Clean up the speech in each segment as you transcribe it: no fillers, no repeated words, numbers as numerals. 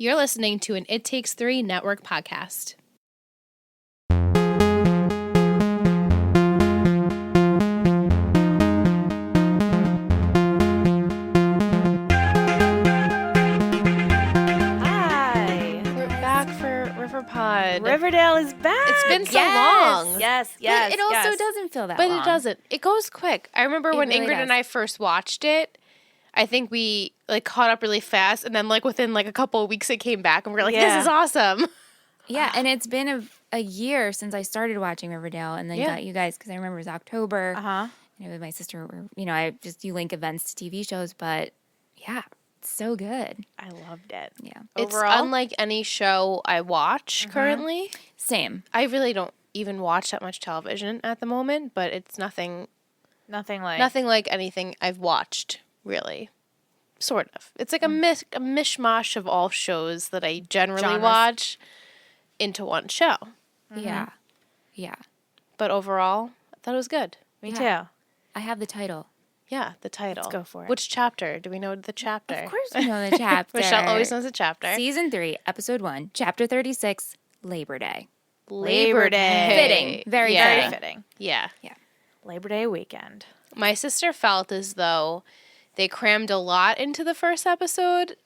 You're listening to an It Takes Three Network podcast. Hi. We're back for Riverpod. Riverdale is back. It's been so long. Yes. But it also doesn't feel that But long. it doesn't. It goes quick. I remember when really Ingrid does. and I first watched it, I think we caught up really fast, and then within a couple of weeks it came back, and we were like, Yeah. this is awesome. Yeah, and it's been a year since I started watching Riverdale, and then got you guys, because I remember it was October. Uh-huh. And with my sister, you link events to TV shows, but yeah, it's so good. I loved it. Yeah. It's Overall? unlike any show I watch currently. Same. I really don't even watch that much television at the moment, but it's nothing Nothing like anything I've watched, really. Sort of. It's like a mishmash of all shows that I generally Genres. watch into one show. Yeah. Yeah. But overall, I thought it was good. Me Yeah. too. I have the title. Yeah, the title. Let's go for it. Which chapter? Do we know the chapter? Of course we know the chapter. Michelle always knows the chapter. Season 3, Episode 1, Chapter 36, Labor Day. Labor Day. Fitting. Very Yeah. Very fitting. Yeah. Labor Day weekend. My sister felt as though they crammed a lot into the first episode,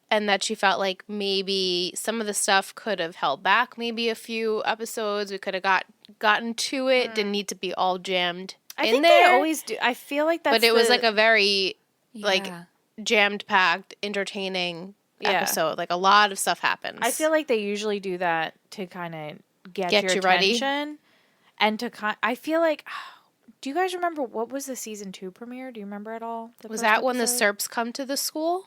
and that she felt like maybe some of the stuff could have held back maybe a few episodes. We could have gotten to it. Didn't need to be all jammed I in think there. they always do. I feel like that's but it was a very Yeah. jammed packed, entertaining Yeah. episode. A lot of stuff happens. I feel like they usually do that to kind of get your you ready. attention. And to I feel like, do you guys remember what was the season 2 premiere? Do you remember at all? Was that when the Serps come to the school?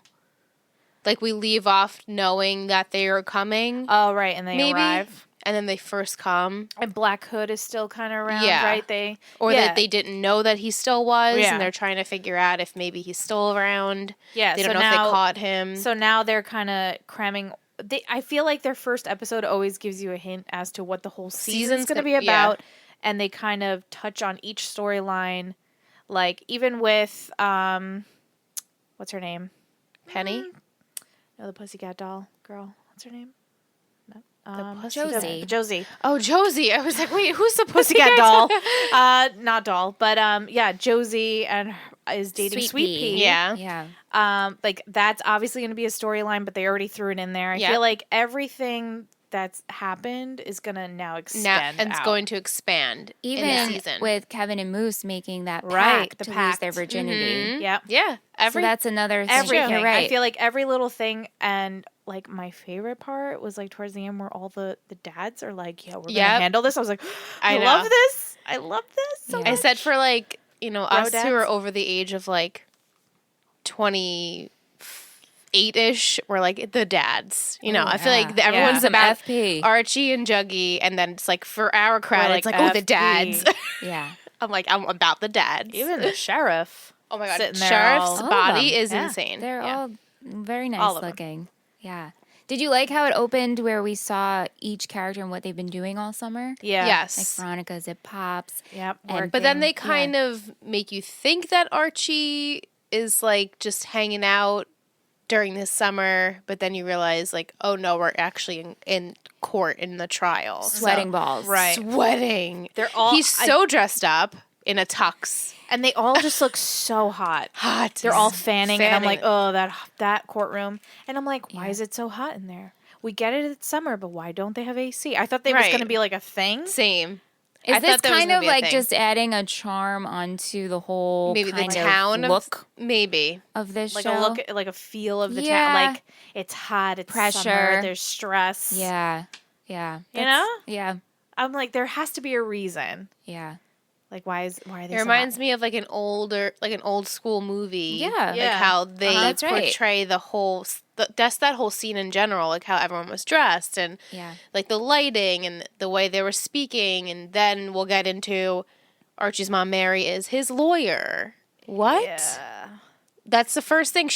We leave off knowing that they are coming. Oh, right. And they maybe, arrive. and then they first come. And Black Hood is still kind of around, Yeah. right? That they didn't know that he still was, Yeah. and they're trying to figure out if maybe he's still around. Yeah, They so don't know if now- they caught him. So now they're kind of cramming. I feel like their first episode always gives you a hint as to what the whole season's Season's going to be gonna- yeah. about, and they kind of touch on each storyline. Even with what's her name? Penny? No, the Pussycat Doll girl. What's her name? No, Josie. Josie. Oh, Josie. I was like, wait, who's the Pussycat Doll. Not doll, but Josie is dating Sweet Pea. Yeah. Yeah. That's obviously going to be a storyline, but they already threw it in there. I Yeah. feel like everything that's happened is going to now extend And it's out. going to expand in the Even season. with Kevin and Moose making that Right, pact the to lose pact. their virginity. Yep. yeah. So that's another thing. Everything. You're right. I feel like every little thing, and my favorite part was towards the end where all the dads are like, yeah, we're going to Yep. handle this. I was like, I love know. this. I love this so Yeah. I much. said for us dads? who are over the age of 28-ish, we're the dads. I feel like yeah. everyone's Some about FP. Archie and Juggy, and then it's for our crowd, We're it's oh, the FP. dads. Yeah. I'm about the dads. Even the sheriff. Oh my god, sitting there Sheriff's all- All of body them. is Yeah. insane. They're Yeah. all very nice All of them. looking. Yeah. Did you like how it opened where we saw each character and what they've been doing all summer? Yeah. Yes. Like Veronica's at Pops. Yep. And- But then they Yeah. kind of make you think that Archie is just hanging out during the summer, but then you realize oh no, we're actually in court in the trial. Sweating balls. Right. Sweating. They're all- He's so dressed up in a tux. And they all just look so hot. Hot. They're all fanning, and I'm like, Fanning. oh, that courtroom. And I'm like, why is it so hot in there? We get it, it's summer, but why don't they have AC? I thought they was Right. going to be a thing. Same. Is I this thought that was kind gonna of be a thing. just adding a charm onto the whole Maybe the kind town of look maybe. of this Like show? a look, like a feel of the Yeah. town. It's hot, it's Pressure. summer, there's stress. Yeah. Yeah. You know? Yeah. I'm like, there has to be a reason. Yeah. Why are they It reminds me of an old school movie. Yeah. Yeah. How they That's right. portray the whole just that whole scene in general, how everyone was dressed and Yeah. the lighting and the way they were speaking, and then we'll get into Archie's mom Mary is his lawyer. What? Yeah. That's the first thing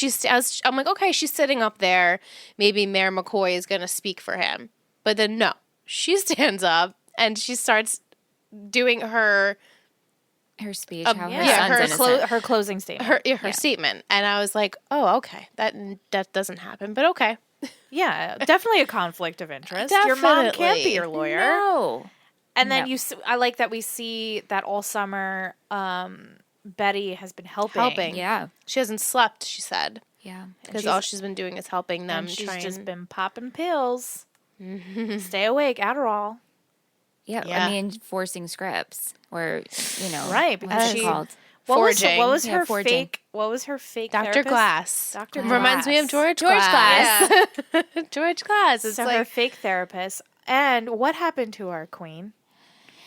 I'm like, okay, she's sitting up there. Maybe Mayor McCoy is going to speak for him. But then no, she stands up and she starts doing her speech. How her yeah, son's innocent. her closing statement. her statement, and I was like, oh, okay, that doesn't happen, but okay. Yeah, definitely a conflict of interest. Your mom can't be your lawyer. No. And then I like that we see that all summer Betty has been helping. Yeah. She hasn't slept, she said. Yeah. Because all she's been doing is helping them. And she's just been popping pills. Stay awake, Adderall. Yeah. Yeah. I mean, forcing scripts or, Right, what's because it called? What was Forging. her forging. fake? What was her fake? Dr. therapist? Glass. Dr. Reminds me of George George Glass. Yeah. George Glass. It's So her like, fake therapist. And what happened to our queen?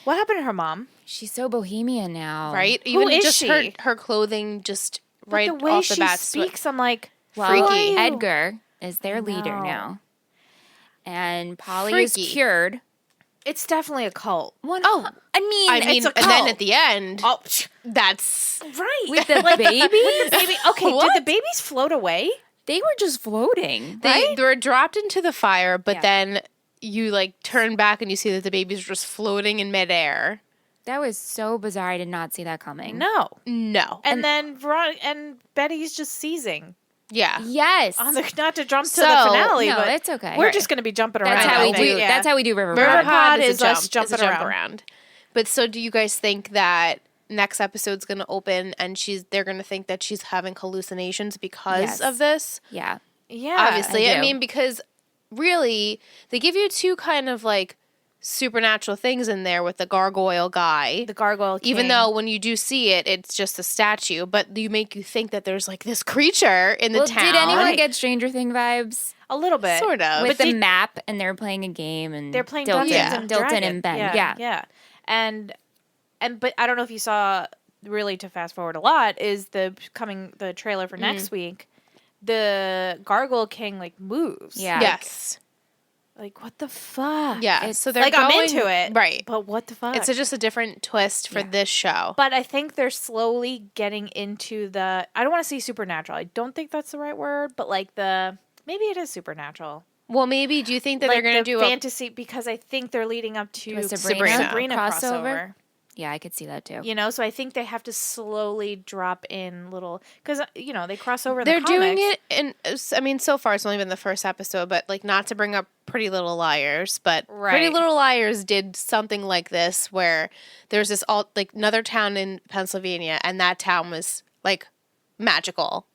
What happened to her mom? She's so bohemian now. right? Who Even is just she? her clothing just But right the way off the she bat. speaks, I'm like, Well, Freaky. Edgar is their leader know. now. And Polly Freaky. is cured. it's definitely a cult. I mean, and a then cult. at the end, Oh, that's right. with the babies, Baby, okay, What? did the babies float away? they were just floating. they were dropped into the fire, but Yeah. then you like turn back and you see that the babies are just floating in midair. That was so bizarre. I did not see that coming. No. No. And then and Betty's just seizing. Yeah. Yes. Not to jump to So- the finale, No, but it's okay. we're Right. just going to be jumping around. That's how I we think. do. Yeah. That's how we do Riverpod. Riverpod is is a us jump, jumping is a jump around. around. But so do you guys think that next episode's going to open and they're going to think that she's having hallucinations because Yes. of this? Yeah. Yeah. Obviously. I I do. mean, because really, they give you two kind of like supernatural things in there with the gargoyle guy. The gargoyle king. Even though when you do see it, it's just a statue, but you make you think that there's like this creature in the Well, town. did anyone Right. get Stranger Thing vibes a little bit. Sort of. with But the they- map and they're playing a game and They're playing Dilton, Dungeons and Dilton Dragons. and Ben. Yeah, Yeah. And but I don't know if you saw, really to fast forward a lot, is the trailer for next week. The Gargoyle King like moves. Yeah. Yes. Like what the fuck? Yeah. It's- So they're Like going, I'm into it. Right. But what the fuck? It's just a different twist for Yeah. this show. But I think they're slowly getting into the. I don't want to say supernatural. I don't think that's the right word. But like maybe it is supernatural. Well, maybe do you think that Like they're going to the do fantasy because I think they're leading up to a Sabrina Sabrina crossover? crossover. Yeah, I could see that too. You know, so I think they have to slowly drop in little because they cross over. In They're the doing comics. it, and I mean, so far it's only been the first episode, but like not to bring up Pretty Little Liars, but Pretty Right. Little Liars did something like this where there's this like another town in Pennsylvania, and that town was like magical,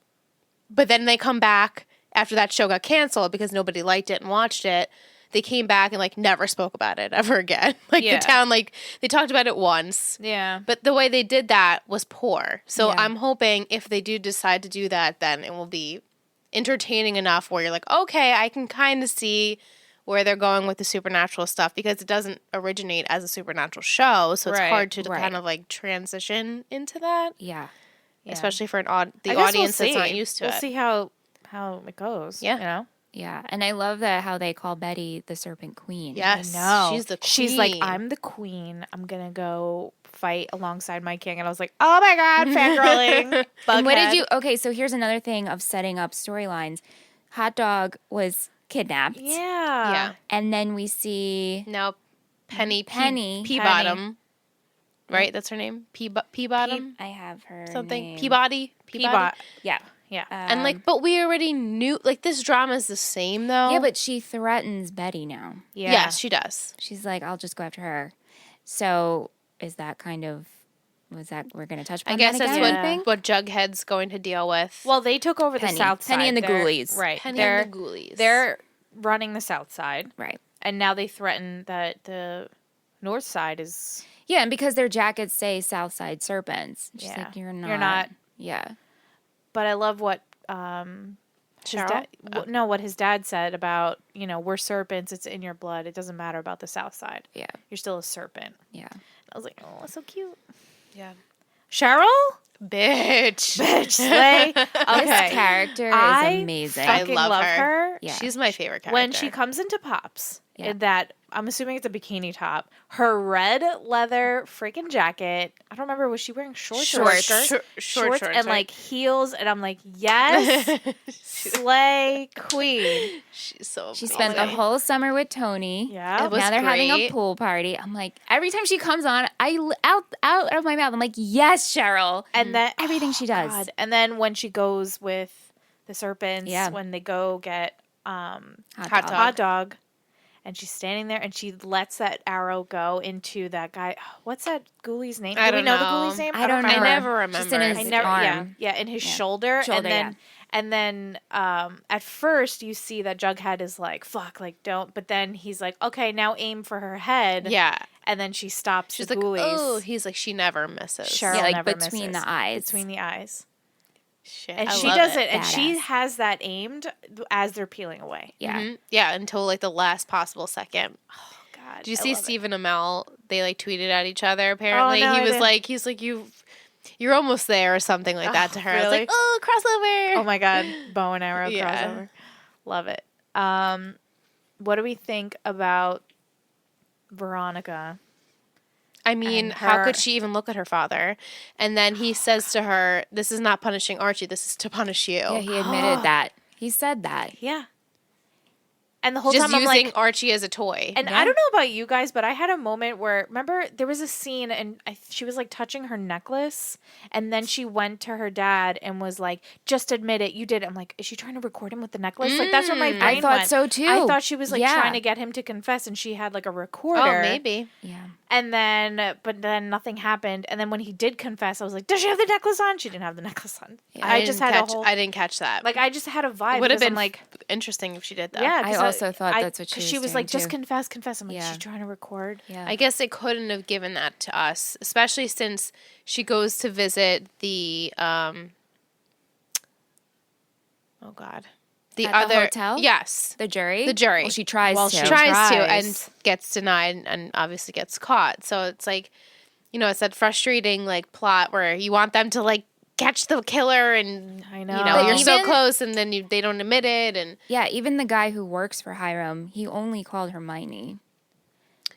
but then they come back after that show got canceled because nobody liked it and watched it. They came back and like never spoke about it ever again. Like Yeah. the town, like they talked about it once. Yeah. But the way they did that was poor. So Yeah. I'm hoping if they do decide to do that, then it will be entertaining enough where you're like, okay, I can kind of see where they're going with the supernatural stuff because it doesn't originate as a supernatural show. So it's Right, hard to right. kind of like transition into that, Yeah. especially for the I guess audience we'll that's not see. used to We'll it. see how it goes. Yeah. You know. Yeah. And I love that how they call Betty the Serpent Queen. Yes. No, She's the queen. She's like, I'm the queen. I'm gonna go fight alongside my king. And I was like, oh my god, fangirling. And what did Bughead. you? Okay, so here's another thing of setting up storylines. Hot Dog was kidnapped. Yeah. Yeah. And then we see Now, Penny Penny. Peabottom. Right? That's her name? Peabottom? I have her Something? name. Peabody? Peabot. Yeah. Yeah. And like, but we already knew, like, this drama is the same though. Yeah, but she threatens Betty now. Yeah. yes, she does. She's like, I'll just go after her. So is that kind of was that we're gonna touch upon I guess that that's again? what Jughead's going to deal with. Well, they took over the Penny. south side. Penny and the They're- Ghoulies. Right. Penny they're, and the Ghoulies. They're running the south side, Right. and now they threaten that the north side is. Yeah, and because their jackets say Southside Serpents. She's Yeah. like, you're not. You're not. Yeah. But I love what his Cheryl? dad. What his dad said about we're serpents. It's in your blood. It doesn't matter about the south side. Yeah. You're still a serpent. Yeah. I was like, oh, that's so cute. yeah. Cheryl, Bitch. bitch, slay. This Okay, character I is amazing. I fucking love her. her. Yeah. She's my favorite character. When she comes into Pops, Yeah. in that I'm assuming it's a bikini top, her red leather freaking jacket. I don't remember, was she wearing shorts or a Shorts. skirt? Shorts, and like heels, and I'm like, yes, slay queen. She's so She amazing. spent the whole summer with Tony. Yeah. It was Now they're having a great. pool party. I'm like, every time she comes on, out of my mouth, I'm like, yes, Cheryl. And then Everything she does. God. And then when she goes with the serpents, Yeah. when they go get hot dog. And she's standing there, and she lets that arrow go into that guy. What's that ghoulie's name? I Do we don't know the know. ghoulie's name? I don't know. I never remember. Just in his arm. In his shoulder. And then at first you see that Jughead is like, fuck, like, don't. But then he's like, okay, now aim for her head. Yeah. And then she stops She's the like, ghoulies. oh, he's like, she never misses. Cheryl Yeah, like never between misses. the eyes. Between the eyes. Shit, And I she love does it. it, and she Badass. has that aimed as they're peeling away. Yeah. Mhm. Yeah, until like the last possible second. Oh, God. Did you I see love it. Stephen Amell? They like tweeted at each other. Apparently, no, I didn't. he's like you're almost there or something like that to her. I was really? like, oh, crossover. Oh, my God. Bow and arrow Yeah. crossover. Love it. What do we think about Veronica? I mean, And how her- could she even look at her father? And then he says to her, "This is not punishing Archie. This is to punish you." Yeah, he admitted that. He said that. Yeah. And the whole Just time I'm using like, Archie as a toy. and Yeah. I don't know about you guys, but I had a moment where, remember, there was a scene and she was like touching her necklace, and then she went to her dad and was like, just admit it, you did it. I'm like, is she trying to record him with the necklace? Like, that's where my brain I thought went. so, too. I thought she was like Yeah. trying to get him to confess, and she had like a recorder. Oh, maybe. Yeah. And then, but then nothing happened. And then when he did confess, I was like, does she have the necklace on? She didn't have the necklace on. I just had a whole, I didn't catch that. like, I just had a vibe. It would have because I'm been like, interesting if she did that. yeah. I 'cause also thought that's what she 'cause was she was doing, like, just too. confess. I'm like, Yeah. she's trying to record. Yeah. I guess they couldn't have given that to us, especially since she goes to visit the oh god, the At the other hotel? Yes, The jury? The jury. Well, she tries Well, to. she tries to tries. and gets denied and obviously gets caught. So it's like, you know, it's that frustrating like plot where you want them to like catch the killer and I know. you know But you're so even- close and then they don't admit it and Yeah, even the guy who works for Hiram, he only called Hermione.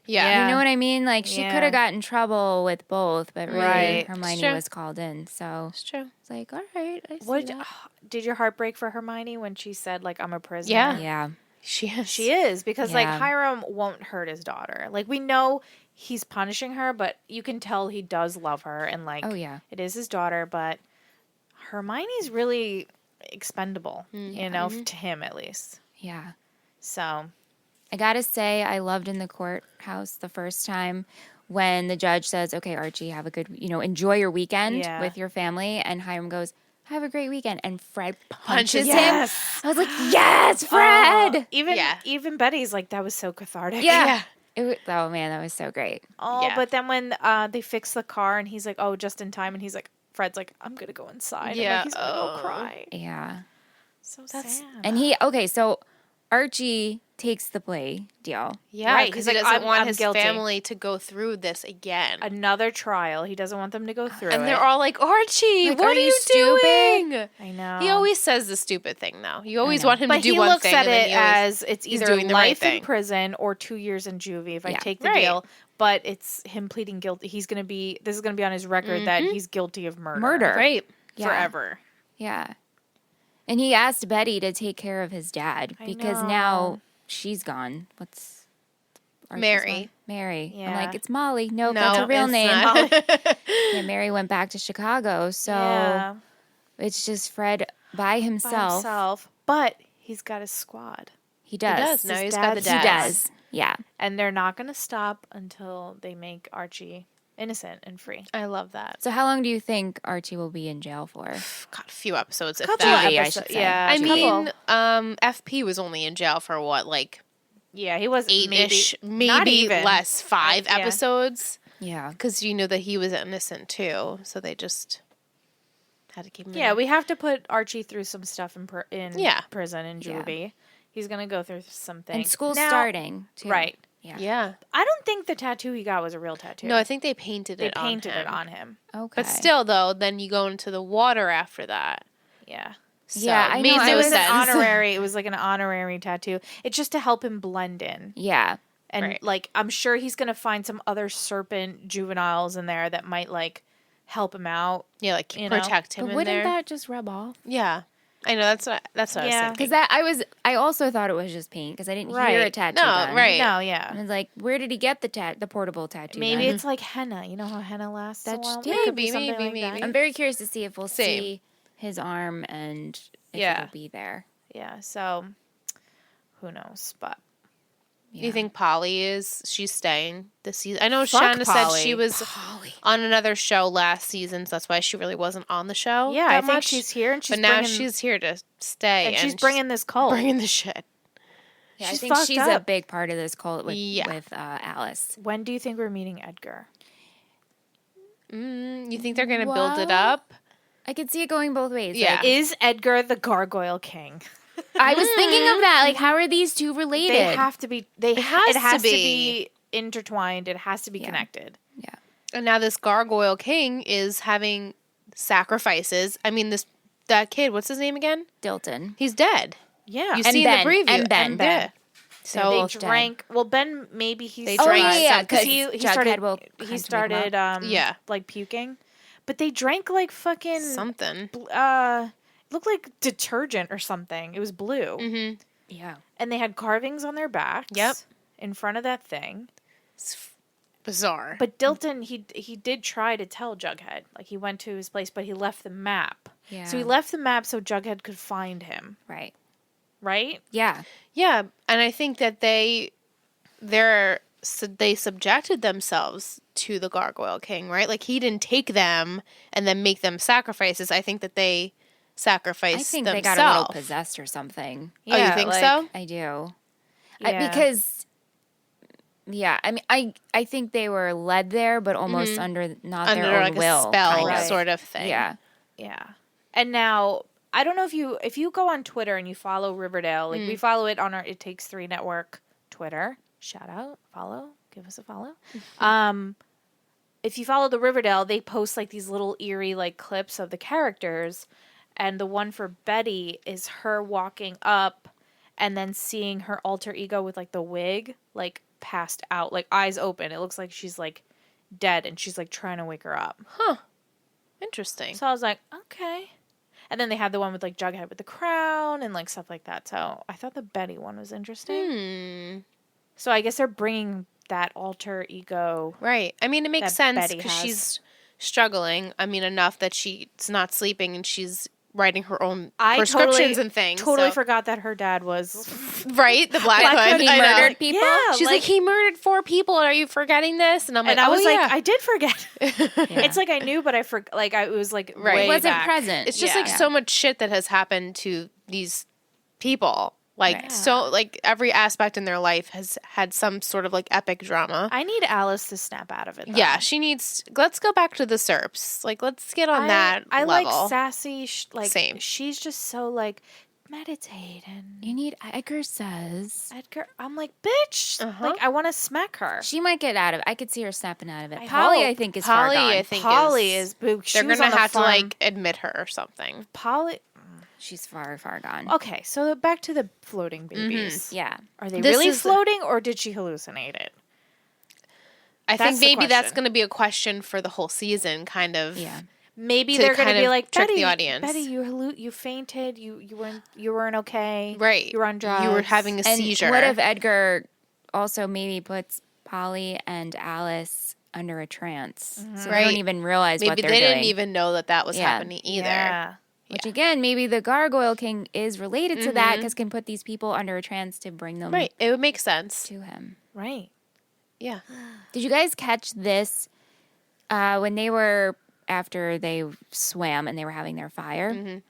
yeah. You know what I mean? Like, she Yeah. could have gotten in trouble with both, but really, Right. Hermione It's true. was called in. So It's true. it's like, all right, I see What that. did your heart break for Hermione when she said like I'm a prisoner? Yeah. Yeah. She is. She is because like Yeah. Hiram won't hurt his daughter. Like we know he's punishing her, but you can tell he does love her and like Oh, yeah. it is his daughter, but Hermione's really expendable, you know, to him at least. Yeah. So, I gotta say, I loved in the courthouse the first time when the judge says, okay, Archie, have a good, enjoy your weekend Yeah. with your family. And Hiram goes, have a great weekend. And Fred punches him. Yes. I was like, yes, Fred. even Betty's like that was so cathartic. Yeah. Oh, man, that was so great. Oh, Yeah. but then when they fix the car and he's like, "Oh, just in time," and he's like, Fred's like, "I'm gonna go inside." Yeah, I'm like, he's gonna go cry. Yeah. So That's- sad. Okay, so Archie takes the play deal. Yeah, Right, because he's he like, doesn't want I'm his guilty. family to go through this again. Another trial. He doesn't want them to go through And it. they're all like, Archie, Like, what are are you you stupid?" doing? I know. He always says the stupid thing, though. You always know. want him but to do he one looks thing. at and then it he always- as it's he's either doing the right life in thing. prison or 2 years in juvie if I Yeah. take the Right. deal. But it's him pleading guilty. This is going to be on his record that he's guilty of murder. Murder. Right. Yeah. Forever. Yeah. And he asked Betty to take care of his dad I because know. now she's gone. What's Archie's Mary. mom? Mary. I'm Yeah. like, it's Molly. No, No, that's her real it's name. not. Yeah, Mary went back to Chicago. So Yeah. it's just Fred by By himself. himself. But he's got his squad. He does. does. Now His he's got the dad's- He dads. does. Yeah. And they're not going to stop until they make Archie innocent and free. I love that. So how long do you think Archie will be in jail for? God, a few episodes, if Couple that. Juvie, I episodes- should say. Yeah, I couple. mean, FP was only in jail for what, like Yeah, he was 8-ish, not maybe even. less, 5 Yeah. episodes. Yeah. Because you know that he was innocent too, so they just had to keep him. Yeah, in. we have to put Archie through some stuff in Yeah. prison in Yeah. juvie. He's gonna go through some things. And school's Now- starting, too. right? Yeah. Yeah. I don't think the tattoo he got was a real tattoo. No, I think they painted they it. painted on him. it on him. Okay. But still, though, then you go into the water after that. Yeah, So Yeah, I it made know, I no it was was an sense. honorary. It was like an honorary tattoo. It's just to help him blend in. Yeah. And Right. like I'm sure he's gonna find some other serpent juveniles in there that might like help him out. Yeah, like You know? protect him But in wouldn't there. that just rub off? Yeah, I know. That's what I was Yeah. thinking. Because I also thought it was just paint because I didn't hear a Right. tattoo No, gun. right. No, And yeah. I was like, where did he get the portable tattoo Maybe gun? it's like henna. You know how henna lasts a That's- while? yeah, It could be maybe, something like maybe. that. I'm very curious to see if we'll Same. see his arm and if Yeah. it'll be there. Yeah. So who knows? But Do you think she's staying this season? I know Fuck Shauna said Polly. she was on another show last season, so that's why she really wasn't on the show. yeah, I that think much. she's here, and she's But now bringing, she's here to stay. and she's bringing this cult. Bringing the shit. Yeah, I She's think fucked she's a up. big part of this cult with Yeah. Alice. When do you think we're meeting Edgar? You think they're going to build it up? I could see it going both ways. Yeah. Like, Is Edgar the Gargoyle King? I was thinking of that. Like, how are these two related? They have to be. It has has to to be. be intertwined. It has to be connected. Yeah. And now this Gargoyle King is having sacrifices. I mean, that kid, what's his name again? Dilton. He's dead. Yeah. You And see Ben. in the preview. And Ben. Yeah. So they both dead. drank. Well, Ben maybe he's. They Oh, drank yeah, because because he Jughead started. will He hunt started. Yeah. Like puking, but they drank like fucking something. looked like detergent or something. It was blue, Mm-hmm. Yeah. and they had carvings on their backs. Yep. In front of that thing. It's bizarre. But Dilton, he did try to tell Jughead. Like, he went to his place, but he left the map. Yeah. So he left the map so Jughead could find him. Right. Right? Yeah. Yeah, and I think that they subjected themselves to the Gargoyle King, right? Like, he didn't take them and then make them sacrifices. I think that they sacrificed I think themselves. they got a little possessed or something. Oh, you think so? I do. Yeah. Because, yeah, I mean, I think they were led there, but almost under not Under their own like will. a spell kind of. Right. sort of thing. Yeah. Yeah. And now, I don't know if you go on Twitter and you follow Riverdale, like we follow it on our It Takes Three Network Twitter. Shout out, follow, give us a follow. If you follow the Riverdale, they post like these little eerie like clips of the characters, and the one for Betty is her walking up and then seeing her alter ego with like the wig like passed out, like eyes open. It looks like she's like dead and she's like trying to wake her up. Interesting. So I was like, okay. And then they had the one with like Jughead with the crown and like stuff like that. So I thought the Betty one was interesting. So I guess they're bringing that alter ego. Right. I mean, it makes That sense Betty because has. she's struggling. I mean, enough that she's not sleeping and she's writing her own I prescriptions and things. Totally so- forgot that her dad was. Right? The Black Hood. He I know. murdered people. Yeah, She's like, he murdered 4 people. Are you forgetting this? And I'm like, And I was like, yeah. I did forget. Yeah. It's like I knew, but I forgot. Like it was like Right. way It wasn't back. present. It's just Yeah. like so much shit that has happened to these people. Like Right. so, like every aspect in their life has had some sort of like epic drama. I need Alice to snap out of it. Though. Yeah, she needs. Let's go back to the SERPs. Like, let's get on that I level. like sassy. Like Same. She's just so like meditate and You need, Edgar says. Edgar. I'm like, bitch. Like I want to smack her. She might get out of it. I could see her snapping out of it. I Polly, hope. I think, is Polly, far gone. I think Polly is. is boo. They're gonna have to like admit her or something. Polly. She's far, far gone. Okay, so back to the floating babies. Yeah. Are they This really is- floating, or did she hallucinate it? I That's think the maybe that's question. going to be a question for the whole season, kind of. Yeah. Maybe To they're going to kind be of like, trick the Betty, audience. Betty, you fainted. You weren't okay. Right. You were on drugs. You were having a And seizure. what if Edgar also maybe puts Polly and Alice under a trance? So they Right. don't even realize what maybe they're they doing. didn't even know that was Yeah. happening either. Yeah. Which again, maybe the Gargoyle King is related to that because can put these people under a trance to bring them Right. It would make sense. to him. Right. Yeah. Did you guys catch this when they were after they swam and they were having their fire?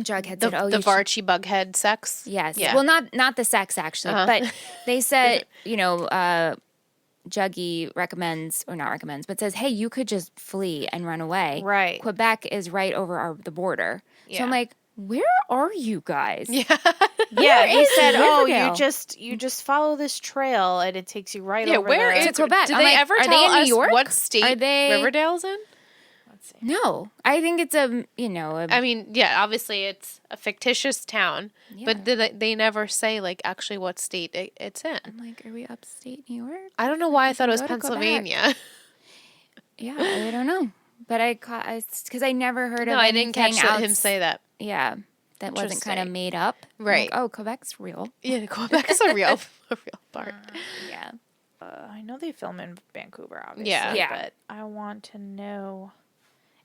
Jughead The, said, "Oh, the you should-" Varchie Bughead sex. Yes. Yeah. Well, not the sex actually, but they said, Juggy recommends, or not recommends, but says, hey, you could just flee and run away. Right. Quebec is right over the border. So Yeah. I'm like, where are you guys? Yeah. Yeah. He is said, "Oh, Riverdale?" you just follow this trail, and it takes you right Yeah, over where the- is To Quebec. Did I'm they like, ever are tell they in New us York? what state Are they- Riverdale's in? No, I think it's a. I mean, yeah, obviously it's a fictitious town, but they never say like actually what state it's in. I'm like, are we upstate New York? I don't know why I thought it was go to Quebec. Pennsylvania. Yeah, I don't know. But I caught, because I never heard No, of I didn't catch anything him say that. Yeah, that wasn't kind of Interesting. made up. I'm Right. like, oh, Quebec's real. Yeah, Quebec is a real part. Yeah. I know they film in Vancouver, obviously. Yeah. But I want to know,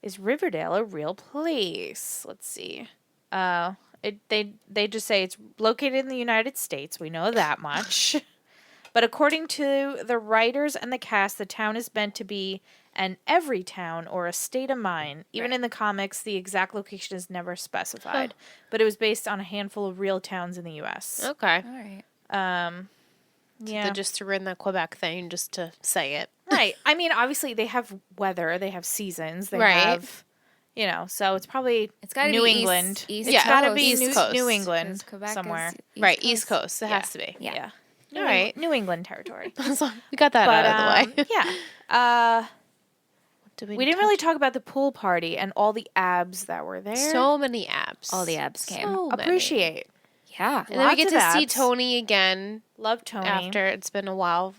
is Riverdale a real place? Let's see. They just say it's located in the United States. We know that much. But according to the writers and the cast, the town is meant to be an every town or a state of mind. Even in the comics, the exact location is never specified. But it was based on a handful of real towns in the U.S. Okay. All right. Yeah. They just threw in the Quebec thing just to say it. Right. I mean, obviously, they have weather. They have seasons. They Right. have, so it's probably It's got to New be England. East It's got to be East New, Coast. New England 'cause Quebec somewhere. is Right, East Coast. It Yeah. has to be. Yeah. New All right. New England territory. We got that But out of the way. yeah. Did We didn't really talk about the pool party and all the abs that were there. So many abs. All the abs came. So many. Appreciate. Yeah. And then we get Lots to of see abs. Tony again Love Tony. after it's been a while.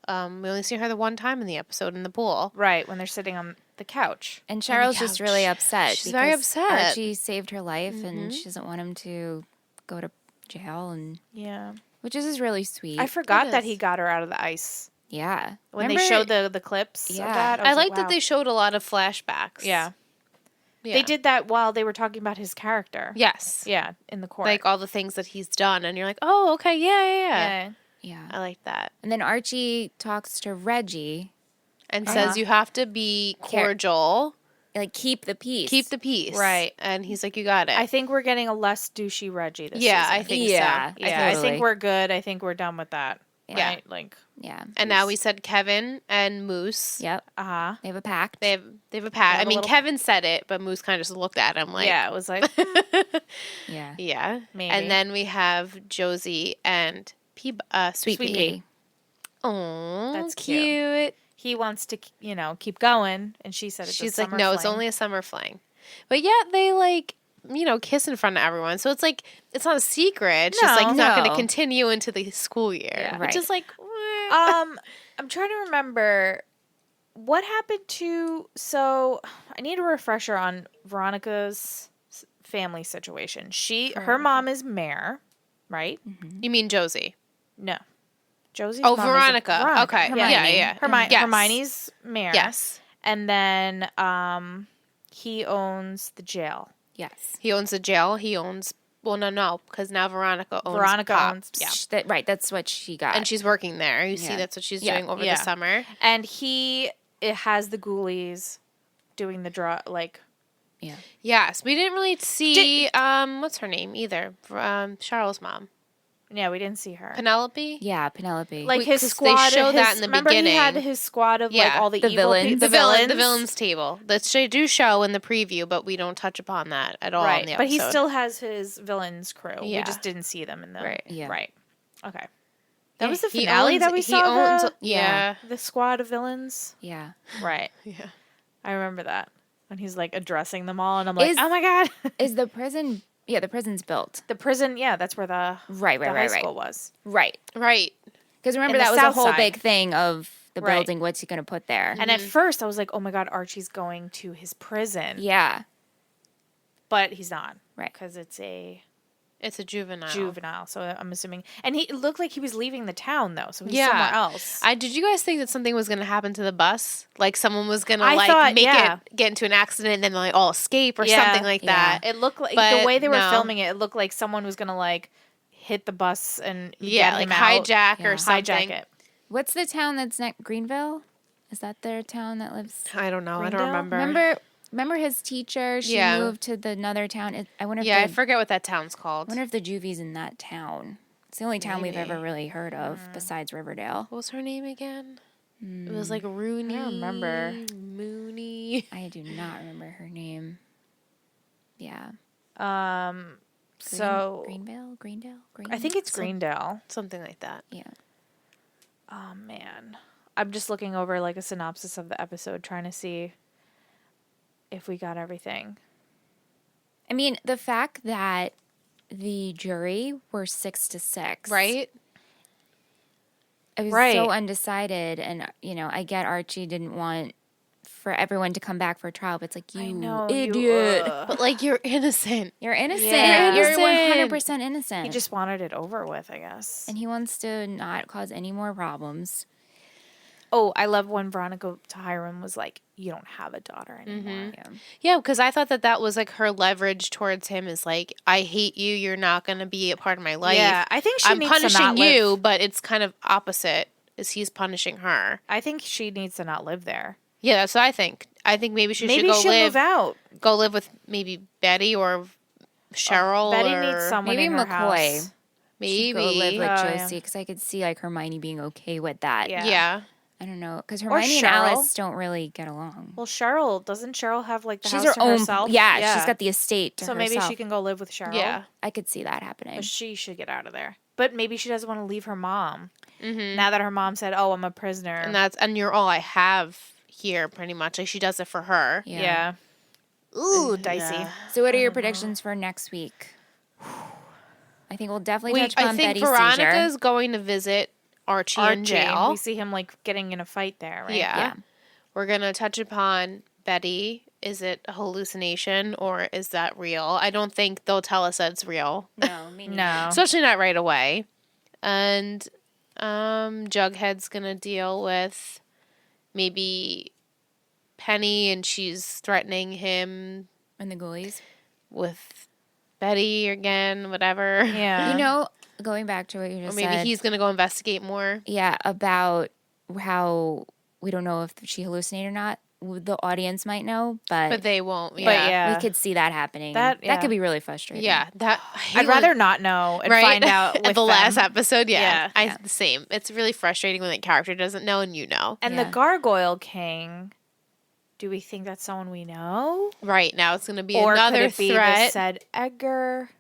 We only see her the one time in the episode in the pool. Right, when they're sitting on the couch. And Cheryl's just couch. really upset. She's very because upset. Archie saved her life, and she doesn't want him to go to jail, and Yeah. which is really sweet. I forgot It that is. he got her out of the ice. Yeah. When Remember- they showed the clips of Yeah. that. I was like that wow. they showed a lot of flashbacks. Yeah. Yeah. They did that while they were talking about his character. Yes. Yeah, in the court. Like all the things that he's done, and you're like, oh, okay, yeah. yeah. I like that. And then Archie talks to Reggie, And says you have to be cordial, like, keep the peace. keep the peace. Right. And he's like, you got it. I think we're getting a less douchey Reggie this Yeah, season. I think Yeah. so. Yeah, I Totally. think we're good. I think we're done with that. Yeah. Right? Like, Yeah. And now we said Kevin and Moose. Yep. uh-huh. They have a pact. They have a pat. have I a mean, little- Kevin said it, but Moose kind of just looked at him like, Yeah, it was like, Yeah. yeah. Maybe. And then we have Josie and Sweet Sweet Pea. Pea. Oh, That's cute. he wants to, keep going. And she said it's She's a like, summer no, it's fling. only a summer fling. But yet they like, kiss in front of everyone. So it's like, it's not a secret. It's just like No. not going to No. continue into the school year. Yeah. Which Right. is like, I'm trying to remember what happened to. So I need a refresher on Veronica's family situation. Her mom is mayor, right? you mean Josie? No, Josie's Oh, mom is Veronica. Okay. Hermione. Yeah. Hermione. Yes. Hermione's mayor. Yes. and then he owns the jail. Yes. He owns the jail. He owns, well, no, because now Veronica owns Veronica Pops. owns, yeah. Right. That's what she got. And she's working there. You see, Yeah. that's what she's Yeah. doing over Yeah. the summer. And it has the ghoulies doing the yeah. Yes, we didn't really see what's her name either. Charles' mom, yeah, we didn't see her. Penelope. Yeah. Penelope. Like Because his they squad. show that his- in the remember he had beginning. his squad of Yeah. all the The evil villains. pe- The villains table. That they do show in the preview, but we don't touch upon that at all. right? In the But he episode. still has his villains crew. Yeah. We just didn't see them in the Right. Yeah. Right. Okay. Yeah, That was the he finale owns- that we he saw. owns- the, yeah. the squad of villains. yeah. Right. Yeah. I remember that when he's like addressing them all, and I'm like, Is- oh my god. Is the prison? Yeah. The prison's built. The prison. Yeah, that's where the Right. the high school was. Right. Right. Because remember In the that was a South whole Side. big thing of the Right. building. What's he going to put there? And at first, I was like, oh my god, Archie's going to his prison. Yeah. But he's not. Right. Because it's a It's a juvenile. juvenile. So I'm assuming. And it looked like he was leaving the town, though. So he's Yeah. somewhere else. Did you guys think that something was going to happen to the bus? Like someone was going to I like thought, make yeah. it get into an accident and then like all escape or Yeah. something like that. It looked like But the way they were no. filming it looked like someone was going to like hit the bus and Yeah, get like him out. hijack Yeah. or something. Hijack it. What's the town that's next? Greenville? Is that their town that lives? I don't know. I Greendale? don't remember. Remember his teacher? She Yeah. moved to another town. I wonder if Yeah, I the, forget what that town's called. I wonder if the juvie's in that town. It's the only town we've ever really heard of besides Riverdale. What was her name again? It was like Rooney. I don't remember. Mooney. I do not remember her name. Yeah. So Greendale? I think it's Greendale. Something like that. Yeah. Oh man, I'm just looking over like a synopsis of the episode, trying to see if we got everything. I mean, the fact that the jury were 6-6. Right? I was Right. so undecided. And, I get Archie didn't want for everyone to come back for a trial, but it's like, you idiot. But like you're innocent. You're innocent. Yeah. You're Innocent. 100% innocent. He just wanted it over with, I guess. and he wants to not cause any more problems. Oh, I love when Veronica to Hiram was like, "You don't have a daughter anymore." Yeah. Yeah, because I thought that was like her leverage towards him is like, I hate you. You're not going to be a part of my life. Yeah, I think she I'm needs to punishing not you, live. but it's kind of opposite. Is he's punishing her? I think she needs to not live there. Yeah, that's what I think. I think maybe she Maybe should go she'll live. move out. Go live with maybe Betty or Cheryl. Betty or needs someone Maybe in her McCoy. house. She'd go live Maybe. with Oh, yeah. Josie because I could see like Hermione being okay with that. Yeah. Yeah. I don't know because Or Hermione and Cheryl. Alice don't really get along. Well, Cheryl doesn't Cheryl have like the She's house her to own. herself? Yeah, she's got the estate to So herself. maybe she can go live with Cheryl. Yeah. I could see that happening. But she should get out of there. But maybe she doesn't want to leave her mom. Mm-hmm. Now that her mom said, "Oh, I'm a prisoner." And you're all I have here, pretty much. Like she does it for her. yeah. Ooh, dicey. Yeah. So, what are your predictions for next week? I think we'll definitely touch I upon think Betty's Veronica's seizure. going to visit Archie in Archie, jail. we see him like getting in a fight there, right? Yeah. Yeah. We're going to touch upon Betty. Is it a hallucination or is that real? I don't think they'll tell us that it's real. No, me neither. No. Especially not right away. And Jughead's going to deal with maybe Penny and she's threatening him And the ghoulies. with Betty again, whatever. Yeah. You know, going back to what you Or just maybe said. he's going to go investigate more. Yeah, about how we don't know if she hallucinated or not. The audience might know, But they won't. But Yeah. yeah. we could see that happening. That- That yeah. could be really frustrating. Yeah. I'd rather not know and find out at with the last them. episode. Yeah. Yeah. The same. It's really frustrating when the character doesn't know and you know. And Yeah. the Gargoyle King, do we think that's someone we know? Right now, it's going to be Or another could it be the threat. said Edgar?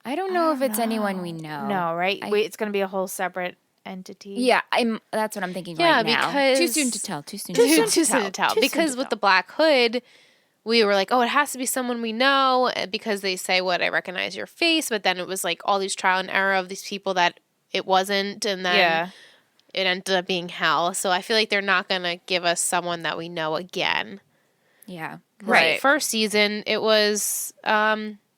I don't know if it's anyone we know. No, right? I- Wait, it's going to be a whole separate entity. Yeah, that's what I'm thinking Yeah, right now. because- Too soon to tell. Too soon Too to soon tell. Too soon to tell. Too soon Because to with tell. the Black Hood, we were like, oh, it has to be someone we know because they say, I recognize your face. But then it was like all these trial and error of these people that it wasn't. And then Yeah. it ended up being Hal. So I feel like they're not going to give us someone that we know again. Yeah. Right. First season, it was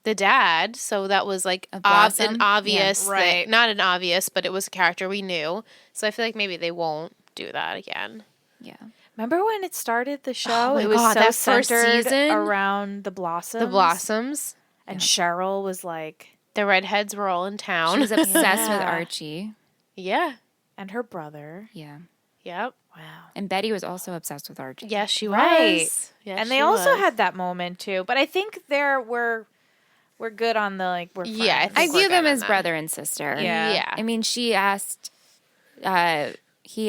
the dad. So that was like A an Blossom? obvious Yeah. Right. thing. Not an obvious, but it was a character we knew. So I feel like maybe they won't do that again. Yeah. Remember when it started the show? my It was God, so that first centered season? around the Blossoms. The Blossoms. And Cheryl was like, The redheads were all in She town. was obsessed with Yeah. Archie. Yeah. and her brother. Yeah. Yep. Wow. And Betty was also obsessed with Archie. Yes, she Right. was. Yes, And they she also was. had that moment too. But I think we're good on the like we're Yeah, I friends. I think we're view them good on as that. brother and sister. Yeah. Yeah. I mean, he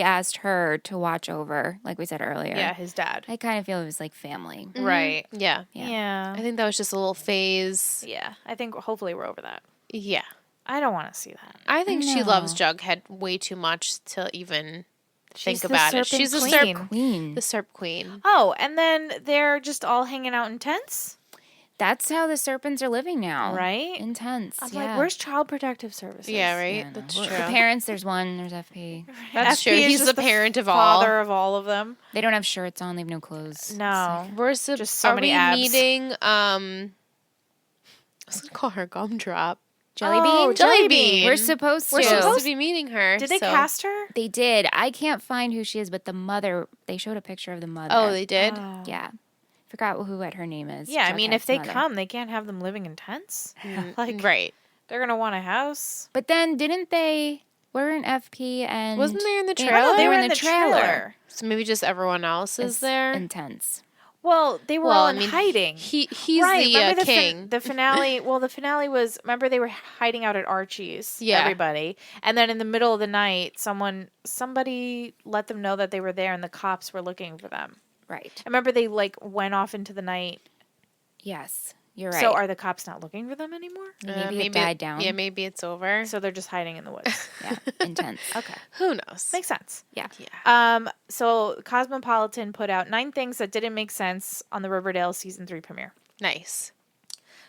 asked her to watch over, like we said earlier. Yeah, his dad. I kind of feel it was like family. Right. Yeah. Yeah. Yeah. I think that was just a little phase. Yeah. I think hopefully we're over that. Yeah. I don't want to see that. I think she loves No. Jughead way too much to even She's think the about it. Serpent She's a Queen. Serp Queen. the Serp Queen. Oh, and then they're just all hanging out in tents, That's how the serpents are living now. right? Intense. I'm yeah. like, where's Child Protective Services? Yeah, right? Yeah, no. That's The true. parents, there's one, there's FP. That's FP true. is He's just the parent of all. father of all of them. They don't have shirts on, they have no clothes. No. We're Just so are many we abs. meeting I was gonna call her Gumdrop. Jelly Oh, bean? Jelly Bean. We're supposed to. We're supposed to be meeting her. Did they so- cast her? They did. I can't find who she is, but the mother, they showed a picture of the mother. Oh, they did? Oh. Yeah. Forgot what her name is. Yeah, I mean, if Jughead's they mother. come, they can't have them living in tents. Like, Right. they're gonna want a house. But then didn't they, weren't FP and. Wasn't there in the they- trailer? They were in the trailer. So maybe just everyone else is It's there. Intense. Well, they were Well, all I in mean, hiding. He's right, the remember king. the finale. Well, the finale was. Remember, they were hiding out at Archie's. Yeah. everybody. And then in the middle of the night, somebody let them know that they were there, and the cops were looking for them. Right. I remember they like went off into the night. Yes. You're right. So are the cops not looking for them anymore? Maybe it died down. Yeah, maybe it's over. So they're just hiding in the woods. Yeah. Intense. Okay, Who knows? makes sense. Yeah. Yeah. So Cosmopolitan put out 9 things that didn't make sense on the Riverdale season 3 premiere. Nice.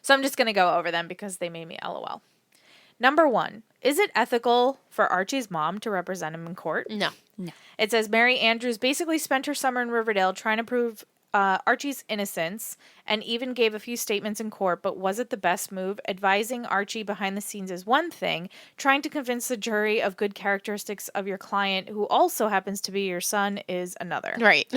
So I'm just going to go over them because they made me LOL. Number 1, is it ethical for Archie's mom to represent him in court? No. It says Mary Andrews basically spent her summer in Riverdale trying to prove Archie's innocence and even gave a few statements in court, but was it the best move? Advising Archie behind the scenes is one thing. Trying to convince the jury of good characteristics of your client, who also happens to be your son, is another. Right.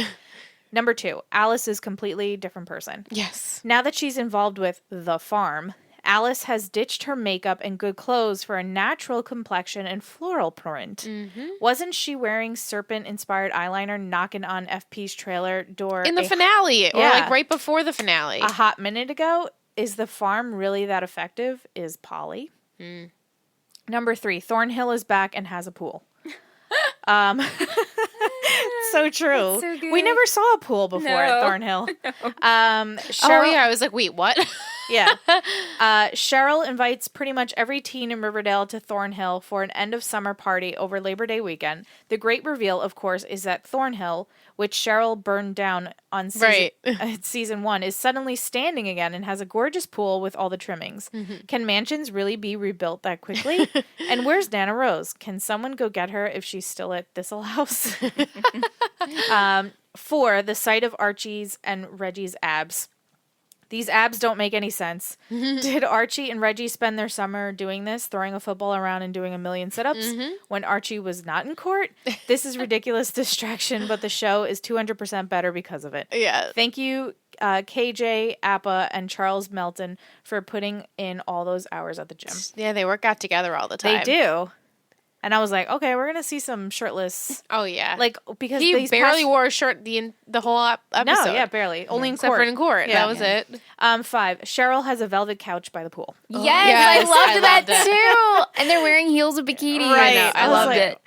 Number 2, Alice is a completely different person. Yes. Now that she's involved with the farm, Alice has ditched her makeup and good clothes for a natural complexion and floral print. Mm-hmm. Wasn't she wearing serpent-inspired eyeliner knocking on FP's trailer door In the finale, or Yeah. like right before the finale. a hot minute ago? Is the farm really that effective? Is Polly. Number 3, Thornhill is back and has a pool. So true. so good. We never saw a pool before at No. Thornhill. Oh, Cheryl, yeah. I was like, wait, what? Yeah. Cheryl invites pretty much every teen in Riverdale to Thornhill for an end of summer party over Labor Day weekend. The great reveal, of course, is that Thornhill, which Cheryl burned down on season 1, is suddenly standing again and has a gorgeous pool with all the trimmings. Can mansions really be rebuilt that quickly? And where's Nana Rose? Can someone go get her if she's still at Thistle House? 4, the sight of Archie's and Reggie's abs. These abs don't make any sense. Did Archie and Reggie spend their summer doing this, throwing a football around and doing a million sit-ups when Archie was not in court? This is ridiculous distraction, but the show is 200% better because of it. Yeah. Thank you, KJ, Appa, and Charles Melton for putting in all those hours at the gym. Yeah, they work out together all the time. They do. And I was like, okay, we're going to see some shirtless... Oh, yeah. Like, because he these barely past- wore a shirt the whole episode. No, yeah, barely. Only in Except court. for in court. Yeah. That was it. 5, Cheryl has a velvet couch by the pool. Yes, Yes, I loved I that loved too. And they're wearing heels with bikinis. Right. know, I was loved like,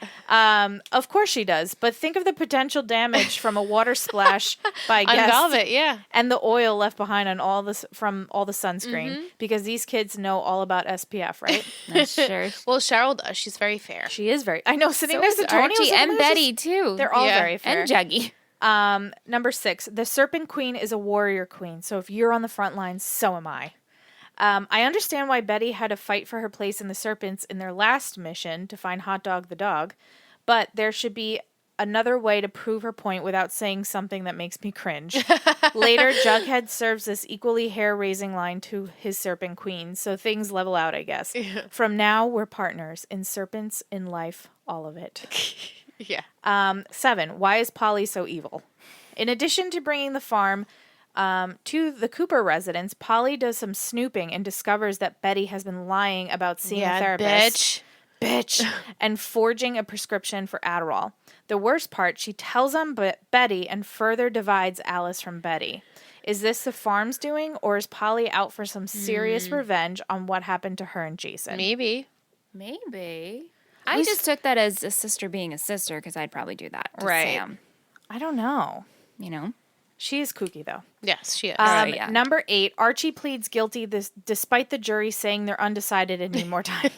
it. Of course she does. But think of the potential damage from a water splash by On guests Velvet, yeah. and the oil left behind on all this from all the sunscreen because these kids know all about SPF, right? That's sure. Well, Cheryl does. She's very fair. She is very. I know. Sitting So next is to Tony, I was Archie like, and "Oh, this is- Betty too. They're all Yeah. very fair. And Juggy. Number 6, the Serpent Queen is a warrior queen. So if you're on the front lines, so am I. I understand why Betty had to fight for her place in the Serpents in their last mission to find Hot Dog the dog, but there should be another way to prove her point without saying something that makes me cringe. Later, Jughead serves this equally hair-raising line to his Serpent Queen, so things level out, I guess. Yeah. From now, we're partners in serpents, in life, all of it. Yeah. 7, why is Polly so evil? In addition to bringing the farm to the Cooper residence, Polly does some snooping and discovers that Betty has been lying about seeing a therapist. Bitch. And forging a prescription for Adderall. The worst part, she tells on Betty and further divides Alice from Betty. Is this the farm's doing, or is Polly out for some serious revenge on what happened to her and Jason? Maybe. I just took that as a sister being a sister because I'd probably do that to Right. Sam. I don't know. You know? She is kooky, though. Yes, she is. Yeah. Number 8, Archie pleads guilty despite the jury saying they're undecided and need more time.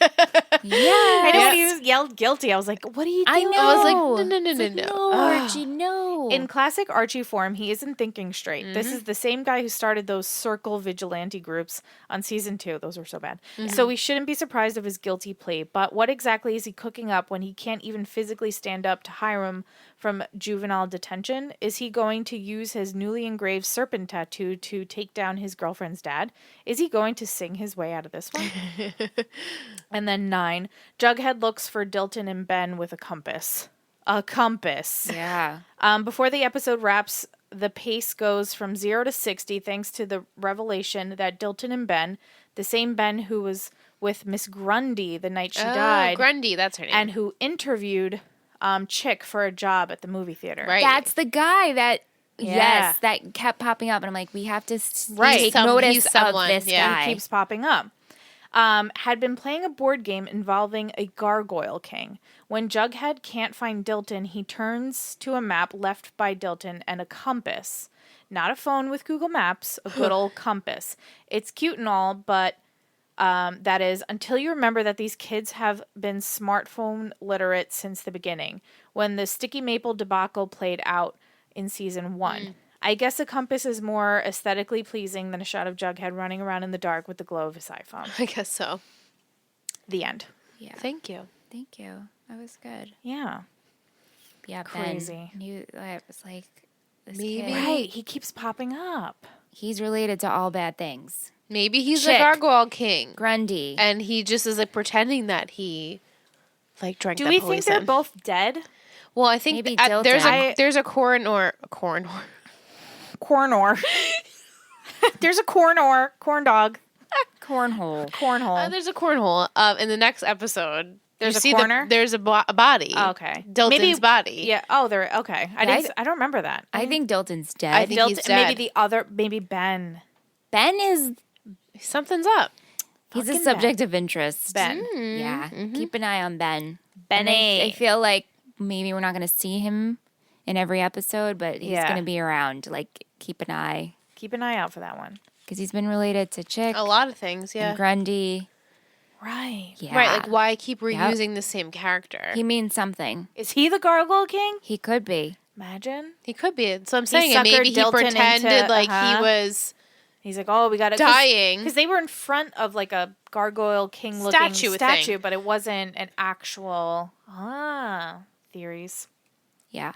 Yeah. I know when he yelled guilty, I was like, what are you doing? I know. I was like, no. It's like, no, Archie, no. In classic Archie form, he isn't thinking straight. This is the same guy who started those circle vigilante groups on season 2. Those were so bad. So we shouldn't be surprised of his guilty plea. But what exactly is he cooking up when he can't even physically stand up to Hiram from juvenile detention? Is he going to use his newly engraved serpent tattoo to take down his girlfriend's dad? Is he going to sing his way out of this one? And then 9, Jughead looks for Dilton and Ben with a compass. A compass. Yeah. Before the episode wraps, the pace goes from 0 to 60 thanks to the revelation that Dilton and Ben, the same Ben who was with Miss Grundy the night she died, Grundy, that's her name. and who interviewed Chick for a job at the movie theater. Right. That's the guy that, Yeah. yes, that kept popping up. And I'm like, we have to Right. take He's notice someone, of this yeah. guy. Keeps popping up. Had been playing a board game involving a gargoyle king. When Jughead can't find Dilton, he turns to a map left by Dilton and a compass. Not a phone with Google Maps, a good old compass. It's cute and all, but that is until you remember that these kids have been smartphone literate since the beginning, when the sticky maple debacle played out in season 1. I guess a compass is more aesthetically pleasing than a shot of Jughead running around in the dark with the glow of his iPhone. I guess so. The end. Yeah. Thank you. Thank you. That was good. Yeah. Yeah, Crazy. Ben. I was like, This Maybe. kid. Right. He keeps popping up. He's related to all bad things. Maybe he's Chick. the Gargoyle King. Grundy. And he just is like pretending that he like drank Do that we poison. think they're both dead? Well, I think Maybe there's a Coronor. Cornor. There's a corn dog. Cornhole. There's a cornhole. In the next episode, There's a corner? there's a body. Oh, okay. Dilton's body. Yeah. Oh, they're okay. I don't remember that. I think Dilton's dead. I think he's dead. Maybe Ben. Ben is Something's up. he's a Fucking subject of interest. Ben. Yeah. Keep an eye on Ben. Benny. And I feel like maybe we're not going to see him in every episode, but he's Yeah. going to be around. Like, keep an eye. Keep an eye out for that one. Because he's been related to Chick A lot of things, yeah. and Grundy. Right. Yeah. Right, like why keep reusing the same character? He means something. Is he the Gargoyle King? He could be. Imagine. He could be. So I'm saying, and suckered maybe he Dilton pretended into- like he uh-huh. was He's like, oh, we got to dying. because they were in front of like a Gargoyle King looking Statue statue, thing. but it wasn't an actual theories. Yeah.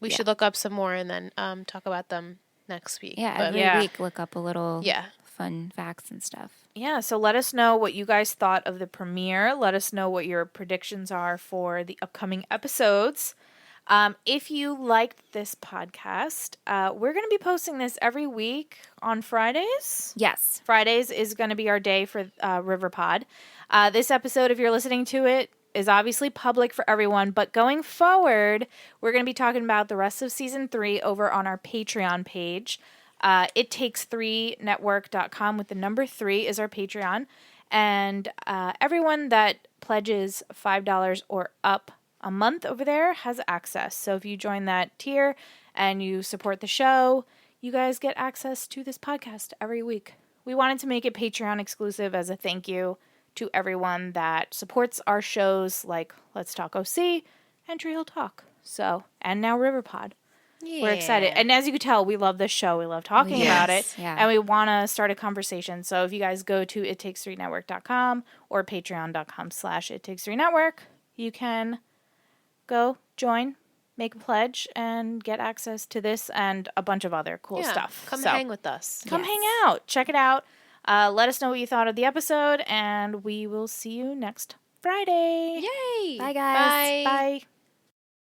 We should look up some more and then talk about them next week. Yeah. But- Every Yeah. week, look up a little Yeah. fun facts and stuff. Yeah, so let us know what you guys thought of the premiere. Let us know what your predictions are for the upcoming episodes. If you liked this podcast, we're going to be posting this every week on Fridays. Yes. Fridays is going to be our day for Riverpod. This episode, if you're listening to it, is obviously public for everyone, but going forward, we're going to be talking about the rest of season 3 over on our Patreon page. It takes3network.com with the number 3 is our Patreon. And everyone that pledges $5 or up a month over there has access. So if you join that tier and you support the show, you guys get access to this podcast every week. We wanted to make it Patreon exclusive as a thank you to everyone that supports our shows like Let's Talk OC and Tree Hill Talk. So, and now Riverpod. We're excited. And as you can tell, we love this show. We love talking about it. Yeah. And we want to start a conversation. So if you guys go to ittakes3network.com or patreon.com/ittakes3network, you can go join, make a pledge, and get access to this and a bunch of other cool stuff. Come So hang with us. come hang out. Check it out. Let us know what you thought of the episode, and we will see you next Friday. Yay! Bye, guys. Bye. Bye.